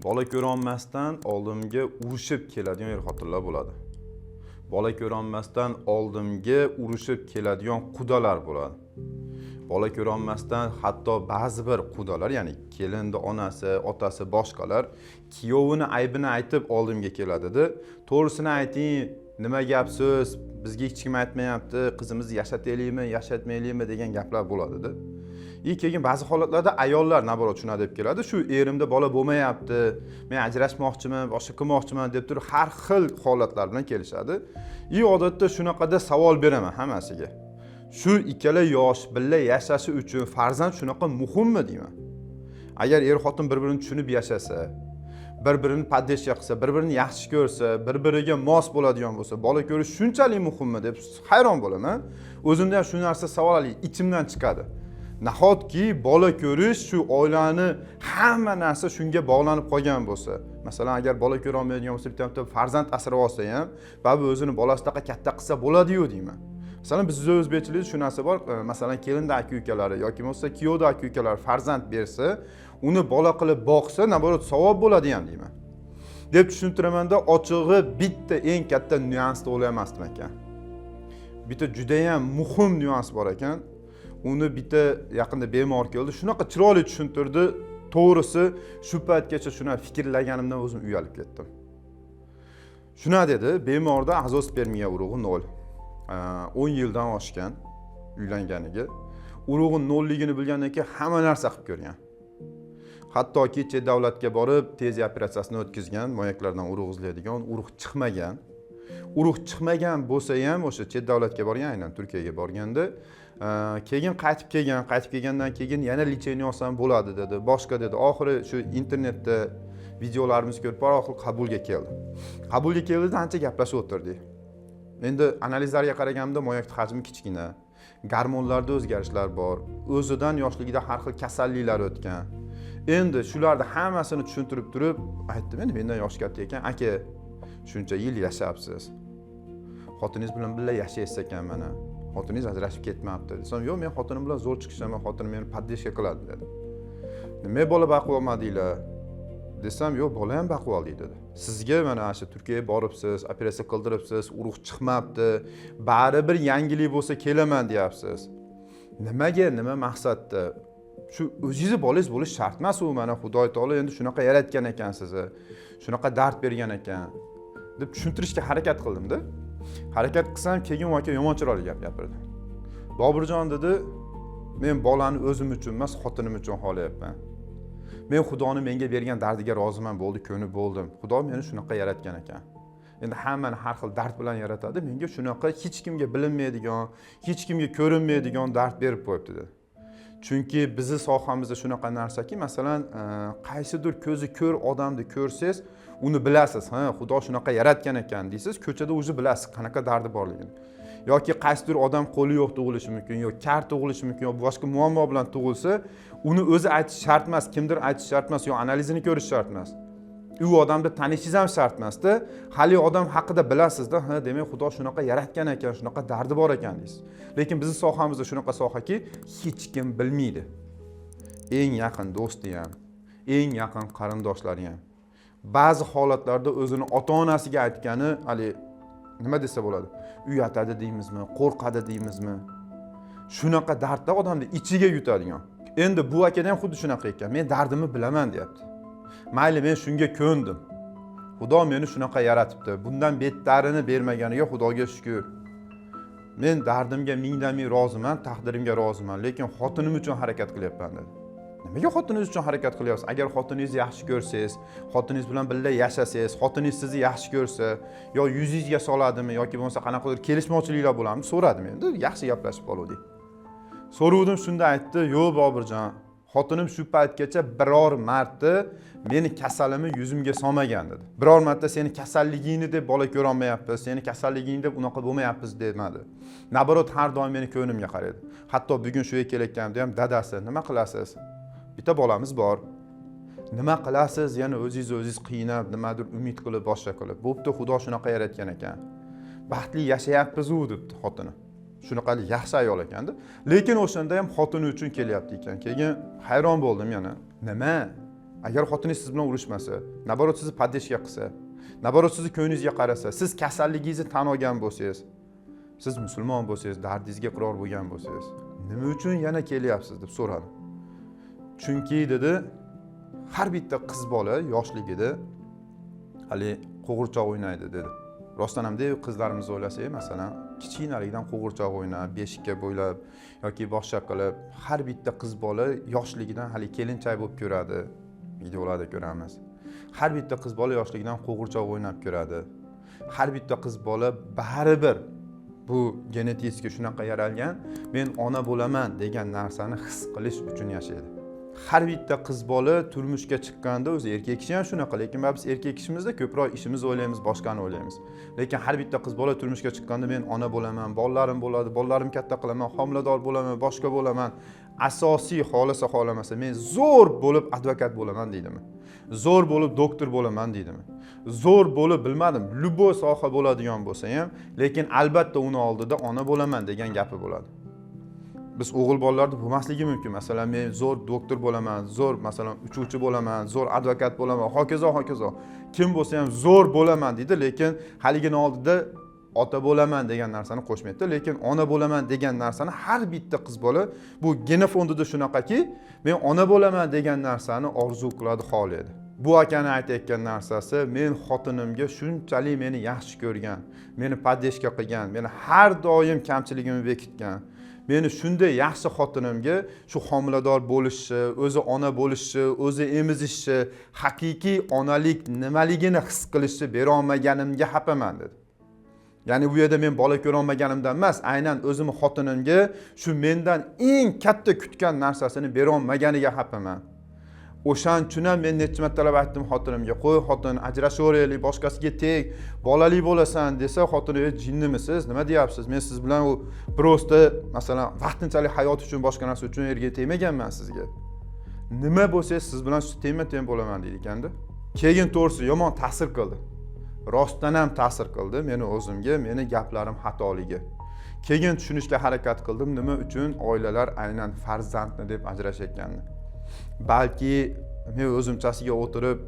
Bola ko'rolmasdan oldimga urushib keladigan er-xotinlar bo'ladi. Bola ko'rolmasdan oldimga urushib keladigan qudalar bo'ladi. Bola ko'rolmasdan hatto ba'zi bir qudalar, ya'ni kelinning onasi, otasi, boshqalar kuyovini aybini aytib oldimga keladi-da, to'g'risini ayting, nima gap so'z, bizga hech kim aytmayapti, qizimizni yashataylikmi, yashatmaylikmi degan gaplar bo'ladi-da. Keyin ba'zi holatlarda ayollar naborot shuna deb keladi, shu erimda bola bo'lmayapti, men ajrashmoqchiman, boshqa qilmoqchiman deb turib har xil holatlar bilan kelishadi. Odatda shunaqada savol beraman hammasiga. Shu ikkala yosh birga yashashi uchun farzand shunaqa muhimmi deyman. Agar er-xotin bir-birini tushunib yashasa, bir-birini podдержка qilsa, bir-birini yaxshi ko'rsa, bir-biriga mos bo'ladigan bo'lsa, bola ko'rish shunchalik muhimmi deb hayron bo'laman. O'zimda ham shu narsa savol ichimdan chiqadi. Nahotki bola ko'rish shu oilani hamma narsa shunga bog'lanib qolgan bo'lsa, masalan agar bola ko'ra olmaydigan bo'lsa, bitta farzand asrab olsa ham, ba'zi o'zini bolasidaqa katta qilsa bo'ladi-yu deyman. Masalan bizda o'zbekchilikda shu narsa bor, masalan kelinda aka-ukalari yoki bo'lsa kuyovda aka-ukalari farzand bersa, uni bola qilib boqsa, naborot savob bo'ladi ham deyman. Deb tushuntiraman-da, ochig'i bitta eng katta nyuansni o'ylamasdim ekan. Bitta juda ham muhim nyuans bor ekan. Uni bitta yaqinda bemor keldi, shunaqa chiroyli tushuntirdi. To'g'risi, shu paytgacha shuna fikrlaganimdan o'zim uyalib ketdim. Shuna dedi, bemorda azospermiya urug'i 0. 10 yildan oshgan uylanganiga. Urug'i 0 ligini bilgandan keyin hamma narsa qilib ko'rgan. Hattoki chet davlatga borib, tez operatsiyasini o'tkazgan, moyaklardan urug' izlaydigan, urug' chiqmagan. Urug' chiqmagan bo'lsa ham o'sha chet davlatga borgan, aynan Turkiyaga borganda keyin qaytib kelgandan keyin yana lecheniya olsam bo'ladi dedi. Boshqa dedi. Oxiri shu internetda videolarimizni ko'rib, oxiri qabulga keldi. Qabulga keldida ancha gaplashib o'tirdik. Endi analizlarga qaraganimda moyakning hajmi kichkina, gormonlarda o'zgarishlar bor, o'zidan yoshligida har xil kasalliklar o'tgan. Endi shularni hammasini tushuntirib turib, aytdim, endi mendan yosh katta ekan, aka, shuncha yil yashayapsiz. Xotiningiz bilan birga yashaysiz ekan mana. Xotiningiz ajrashib ketmabdi desam, yo'q, men xotinim bilan zo'r chiqishaman, xotinim meni podдержка qiladi dedi. Nima bola baqib olmadinglar? Desam, yo'q, bola ham baqib oldik dedi. Sizga mana shu Turkiyaga boribsiz, operatsiya qildiribsiz, urug' chiqmabdi, baribir yangilik bo'lsa kelaman deyapsiz. Nimaga, nima maqsadda? Shu o'zingizni bolangiz bo'lish shart emas u, mana Xudo taolo endi shunaqa yaratgan ekan sizni. Shunaqa dard bergan ekan deb tushuntirishga harakat qildim-da. Harakat qilsam, keyin aka yomon chiroyli gap gapirdi. Boburjon dedi, men bolani o'zim uchun emas, xotinim uchun xohlayapman. Men Xudoni menga bergan dardiga roziman, bo'ldi, ko'nib bo'ldim. Xudo meni shunaqa yaratgan ekan. Endi hammani har xil dard bilan yaratadi. Menga shunaqa hech kimga bilinmaydigan, hech kimga ko'rinmaydigan dard berib qo'yibdi dedi. Chunki bizi sohamizda shunaqa narsaki, masalan, qaysidir ko'zi ko'r odamni ko'rsangiz, uni bilasiz, ha, Xudo shunaqa yaratgan ekan deysiz, ko'chada o'zi bilasiz qanaqa dardi borligini. Yoki qaysidir odam qo'li yo'q tug'ilishi mumkin, yoki kar tug'ilishi mumkin, yoki boshqa muammo bilan tug'ilsa, uni o'zi aytish shart emas, kimdir aytish shart emas, yoki analizini ko'rish shart emas. U odamni tanishingiz ham shart emas-da. Hali odam haqida bilasizda, ha, demak Xudo shunaqa yaratgan ekan, shunaqa dardi bor ekan deysiz. Lekin bizning sohamizda shunaqa sohaki, hech kim bilmaydi. Eng yaqin do'sti ham, eng yaqin qarindoshlari ham. Ba'zi holatlarda o'zini ota-onasiga aytgani, hali nima desa bo'ladi? Uyatadi deymizmi, qo'rqadi deymizmi? Shunaqa dardda odamni ichiga yutadigan. Endi bu akada ham xuddi shunaqa ekan. Men dardimni bilaman, deyapti. Mayli, men shunga ko'ndim. Xudo meni shunaqa yaratibdi. Bundan bettarini bermaganiga Xudoga shukr. Men dardimga mingdan ming roziman, taqdirimga roziman, lekin xotinim uchun harakat qilyapman dedi. Nimaga xotiningiz uchun harakat qilyapsiz? Agar xotiningizni yaxshi ko'rsangiz, xotiningiz bilan birga yashasangiz, xotiningiz sizni yaxshi ko'rsa, yo yuzingizga soladimi yoki bo'lmasa qanaqadir kelishmovchiliklar bo'ladimi, so'radim endi, yaxshi gaplashib qoldik. So'ruvdim, shunda aytdi, "Yo'q Boburjon, xotinim shu paytgacha biror marta meni kasalimni yuzimga solmagan" dedi. Biror marta seni kasalligingni deb bola ko'ra olmayapmiz, seni kasalliging deb unaqa bo'lmayapmiz demadi. Naborot har doim meni ko'nimga qaradi. Hatto bugun shu yerga kelayotganimda ham dadasi, "Nima qilasiz? Bitta bolamiz bor. Nima qilasiz? Yana o'zingiz qiynab, nimadir umid qilib, boshqa qilib. Bo'pti, Xudo shunaqa yaratgan ekan. Baxtli yashayapmiz u" debdi xotini. Shunaqalik yaxshi ayol ekanda. Lekin o'shanda ham xotini uchun kelyapti ekan. Keyin hayron bo'ldim yana. Nima? agar xotiningiz siz bilan urushmasa, naborot sizni poddeshka qilsa, naborot sizni ko'nglingizga qarasa, siz kasalligingizni tan olgan bo'lsangiz, siz musulmon bo'lsangiz, dardingizga iqror bo'lgan bo'lsangiz, nima uchun yana kelyapsiz deb so'radi. Chunki dedi, har bitta qiz bola yoshligida hali qo'g'irchoq o'ynaydi dedi. Rostdan ham qizlarimizni o'ylasak, masalan, kichkinalikdan qo'g'irchoq o'ynab, beshikka bo'ylab yoki boshqa qilib, har bitta qiz bola yoshligidan hali kelinchak bo'lib ko'radi. Videolarda ko'ramiz. Har bitta qiz bola yoshligidan qo'g'irchoq o'ynab ko'radi. Har bitta qiz bola baribir bu genetika shunaqa yaralgan, men ona bo'laman degan narsani his qilish uchun yashaydi. Har bitta qiz bola turmushga chiqqanda o'zi erkak kishi ham shunaqa, lekin biz erkak kishimizda ko'proq ishimizni o'ylaymiz, boshqani o'ylaymiz. Lekin har bitta qiz bola turmushga chiqqanda men ona bo'laman, bolalarim bo'ladi, bolalarim katta qilaman, homilador bo'laman, boshqa bo'laman. Asosiy xolasa xolamasa men zo'r bo'lib advokat bo'laman deydimi? Zo'r bo'lib doktor bo'laman deydimi? Zo'r bo'lib bilmadim, luboy soha bo'ladigan bo'lsa ham, lekin albatta uni oldida ona bo'laman degan gapi bo'ladi. Biz o'g'il bolalarda bo'lmasligi mumkin. Masalan, men zo'r doktor bo'laman, zo'r masalan uchuvchi bo'laman, zo'r advokat bo'laman, hokazo hokazo. Kim bo'lsa ham zo'r bo'laman deydi, lekin haligini oldida ota bo'laman degan narsani qo'shmaydi, lekin ona bo'laman degan narsani har bitta qiz bola bu genofondida shunaqaki, men ona bo'laman degan narsani orzu qiladi, xohlaydi. Bu akani aytayotgan narsasi, men xotinimga shunchalik meni yaxshi ko'rgan, meni poddeshka qilgan, meni har doim kamchiligimni bekitgan. Meni shunday yaxshi xotinimga shu homilador bo'lishi, o'zi ona bo'lishi, o'zi emizishi, haqiqiy onalik nimaligini his qilishni bera olmaganimga xafaman dedi. Ya'ni bu yerda men bola ko'ra olmaganimdan emas, aynan o'zim xotinimga shu mendan eng katta kutgan narsasini bera olmaganiga xafaman. O'shan uchun ham men necha martalab aytdim xotinimga, qo'y xotin, ajrashaveraylik, boshqasiga teg, bolali bo'lasan desa, xotin jinnimisiz, nima deyapsiz? Men siz bilan u prosta, masalan, vaqtinchalik hayot uchun, boshqa narsa uchun erga tegmaganman sizga. Nima bo'lsa, siz bilan shu teng bo'laman deydi ekanda. Keyin to'g'risi yomon ta'sir qildi. Rostdan ham ta'sir qildi meni o'zimga, meni gaplarim xatoligi. Keyin tushunishga harakat qildim, nima uchun oilalar aynan farzandni deb ajrashayotganini. Balki men o'zimchasiga o'tirib,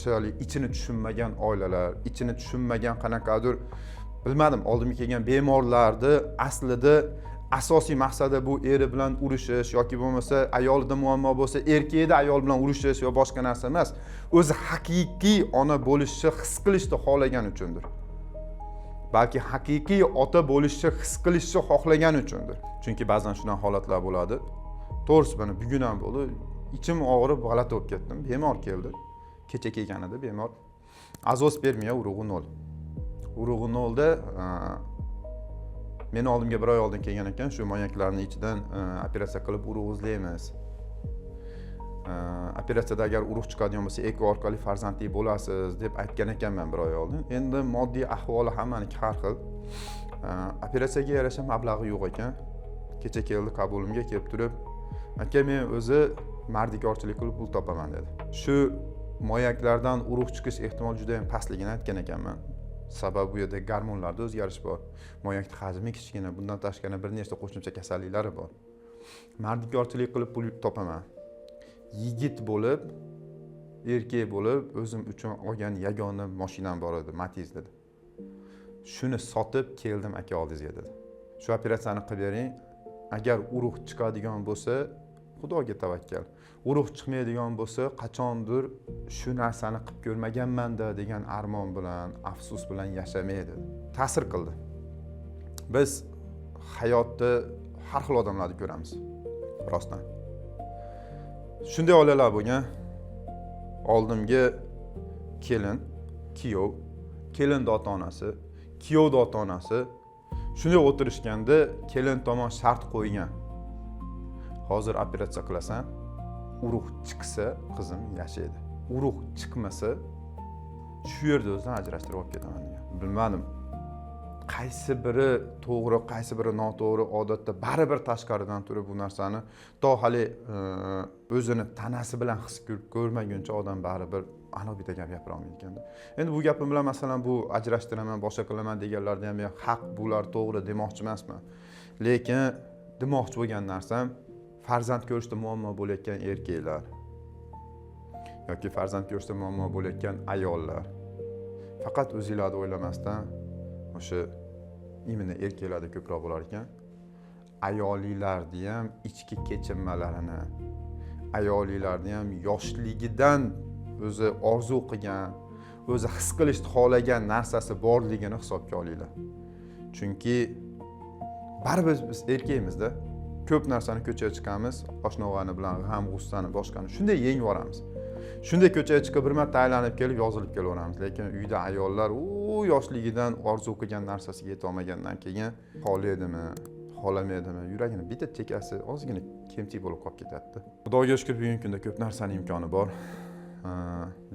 shunday ichini tushunmagan oilalar, ichini tushunmagan qanaqadir bilmadim, oldimga kelgan bemorlarni aslida asosiy maqsadi bu eri bilan urushish yoki bo'lmasa ayolida muammo bo'lsa, erkakda ayol bilan urushish va boshqa narsa emas, o'zi haqiqiy ona bo'lishni his qilishni xohlagan uchundir. Balki haqiqiy ota bo'lishni his qilishni xohlagan uchundir. Chunki ba'zan shunday holatlar bo'ladi. To'g'risi bana bugun ham bo'ldi. Ichim og'rib, g'alati bo'lib ketdim. Bemor keldi. Kecha kelganida bemor. Azospermiya urug'i 0. Urug'i 0 da meni oldimga bir oy oldin kelgan ekan, shu moyaklarning ichidan operatsiya qilib urug' izlaymiz. Operatsiyada agar urug' chiqadigan bo'lsa, eko orqali farzandli bo'lasiz deb aytgan ekanman bir oy oldin. Endi moddiy ahvoli hammaniki har xil. Operatsiyaga yarasha mablag'i yo'q ekan. Kecha keldi, qabulimga kelib turib, aka men o'zi mardikorchilik qilib pul topaman dedi. Shu moyaklardan urug' chiqish ehtimoli juda ham pastligini aytgan ekanman. Sababi bu yerda gormonlarda o'zgarish bor. Moyakning hajmi kichkina, bundan tashqari bir nechta qo'shimcha kasalliklari bor. Mardikorchilik qilib pul topaman. Yigit bo'lib, erkak bo'lib, o'zim uchun olgan yagona mashinam bor edi, Matiz dedi. Shuni sotib keldim aka oldingizga dedi. Shu operatsiyani qilib bering. Agar urug' chiqadigan bo'lsa, Xudoga tavakkal. Urug' chiqmaydigan bo'lsa, qachondir shu narsani qilib ko'rmaganman-da degan armon bilan, afsus bilan yashamaydi. Ta'sir qildi. Biz hayotda har xil odamlarni ko'ramiz. Rostdan. Shunday oilalar bo'lgan. Oldimga kelin, kuyov, kelin ota-onasi, kuyov ota-onasi shunday o'tirishganda kelin tomon shart qo'ygan. Hozir operatsiya qilasan, urug' chiqsa qizim yashaydi. Urug' chiqmasa shu yerda o'zdan ajrashtirib olib ketaman degan. Bilmadim. Qaysi biri to'g'ri, qaysi biri noto'g'ri, odatda baribir tashqaridan turib bu narsani to hali o'zini tanasi bilan his ko'rmaguncha odam baribir aniq bitta gap gapira olmaydi ekanda. Endi bu gapim bilan masalan bu ajrashtiraman, boshqa qilaman deganlarda ham haq, bular to'g'ri demoqchi emasman. Lekin demoqchi bo'lgan narsam farzand ko'rishda muammo bo'layotgan erkaklar. yoki farzand ko'rishda muammo bo'layotgan ayollar faqat o'zinglarni o'ylamasdan o'sha imенно erkaklarda ko'proq bo'lar ekan, ayolinglarni ham ichki kechinmalarini, ayolinglarni ham yoshligidan o'zi orzu qilgan, o'zi his qilishni xohlagan narsasi borligini hisobga olinglar. Chunki baribir biz erkakmizda ko'p narsani ko'chaga chiqamiz, oshna-og'ani bilan g'am, g'ussani, boshqani shunday yengib yuboramiz. Shunday ko'chaga chiqib bir marta aylanib kelib, yozilib kelaveramiz. Lekin uyda ayollar u yoshligidan orzu qilgan narsasiga yeta olmagandan keyin xohlaydimi, xohlamaydimi, yuragini bitta chekasi ozgina kemtik bo'lib qolib ketadi. Xudoga shukr, bugungi kunda ko'p narsaning imkoni bor.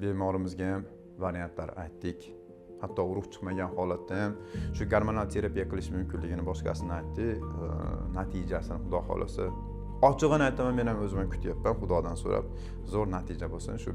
Bemorimizga ham variantlar aytdik. Hatto urug' chiqmagan holatda ham shu gormonal terapiya qilish mumkinligini boshqasini aytdik. Natijasini Xudo xolasa ochig'ini aytaman, men ham o'zimdan kutyapman, Xudodan so'rab zo'r natija bo'lsin. Shu